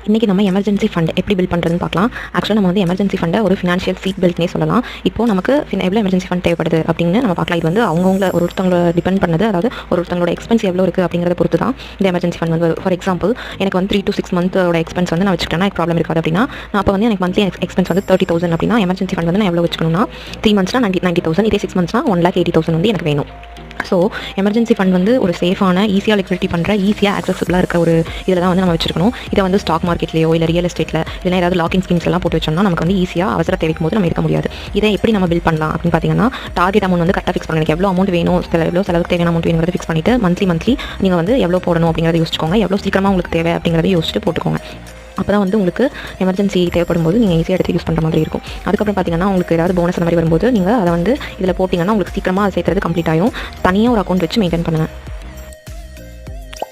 இன்றைக்கி நம்ம emergency fund எப்படி பில்ட் பண்ணுறதுன்னு பார்க்கலாம். ஆக்சுவலாக நம்ம வந்து எமர்ஜென்சி ஃபண்டை ஒரு ஃபினான்ஷியல் சீட் பெல்ட்னே சொல்லலாம். இப்போ நமக்கு எவ்வளோ எமர்ஜென்சி ஃபண்ட் தேவைப்படுது அப்படின்னு நம்ம பார்க்கலாம். இது வந்து அவங்கவுங்கள ஒருத்தவங்களோட டிபெண்ட் பண்ணது, அதாவது ஒருத்தவங்களோட எக்ஸ்பென்ஸ் எவ்வளோ இருக்குது அப்படிங்கிறத பொறுத்து தான் இந்த எமர்ஜென்சி ஃபண்ட் வந்து. ஃபார் எக்ஸாம்பிள், எனக்கு வந்து 3 to 6 மந்தோட எக்ஸ்பென்ஸ் வந்து நான் வச்சுக்கிட்டேன்னா எனக்கு ப்ராப்ளம் இருக்காது. அப்படின்னா நான் அப்போ வந்து எனக்கு மந்த்லி எக்ஸ்பென்ஸ் வந்து 30,000 அப்படின்னா எமர்ஜென்சி ஃபண்ட் வந்து நான் எவ்வளோ வச்சுக்கணும்னா 3 monthsனா 90,000, இதே 6 monthsனா 1,80,000 வந்து எனக்கு வேணும். ஸோ எமர்ஜென்சி ஃபண்ட் வந்து ஒரு சேஃபான, ஈஸியாக லிக்விடிட்டி பண்ணுற, ஈஸியாக ஆக்சஸபிளாக இருக்க ஒரு இதில் தான் வந்து நம்ம வச்சிருக்கணும். இதை வந்து ஸ்டாக் மார்க்கெட்லையோ இல்லை ரியல் எஸ்டேட்டில் இல்லைனா ஏதாவது லாக்கிங் ஸ்கீம்ஸ் எல்லாம் போட்டு வச்சோம்னா நமக்கு வந்து ஈஸியாக அவசர தேவைக்கும் போது நம்ம எடுக்க முடியாது. இதை எப்படி நம்ம பில்ட் பண்ணலாம் அப்படின்னு பார்த்தீங்கன்னா, டார்கெட் அமௌண்ட் வந்து கரெக்டாக ஃபிக்ஸ் பண்ணுங்க. எவ்வளோ அமௌண்ட் வேணும், எவ்வளோ செலவுக்கு தேவையான அமௌண்ட் வேணுங்கிறத ஃபிக்ஸ் பண்ணிவிட்டு மந்த்லி நீங்கள் வந்து எவ்வளோ போடணும் அப்படிங்கிறத யோசிச்சுக்கோங்க. எவ்வளோ சீக்கிரமாக உங்களுக்கு தேவை அப்படிங்கிறத யோசிச்சுட்டு போட்டுக்கோங்க. அப்போ தான் வந்து உங்களுக்கு எமர்ஜென்சி தேவைப்படும் போது நீங்கள் ஈஸியாக எடுத்து யூஸ் பண்ணுற மாதிரி இருக்கும். அதுக்கப்புறம் பார்த்தீங்கன்னா, உங்களுக்கு ஏதாவது போனஸ் அந்த மாதிரி வரும்போது நீங்கள் அதை வந்து இதில் போட்டிங்கன்னா உங்களுக்கு சீக்கிரமாக அதை சேர்த்துறது கம்ப்ளீட் ஆகும். தனியாக ஒரு அக்கௌண்ட் வச்சு மெயின்டைன் பண்ணுங்கள்.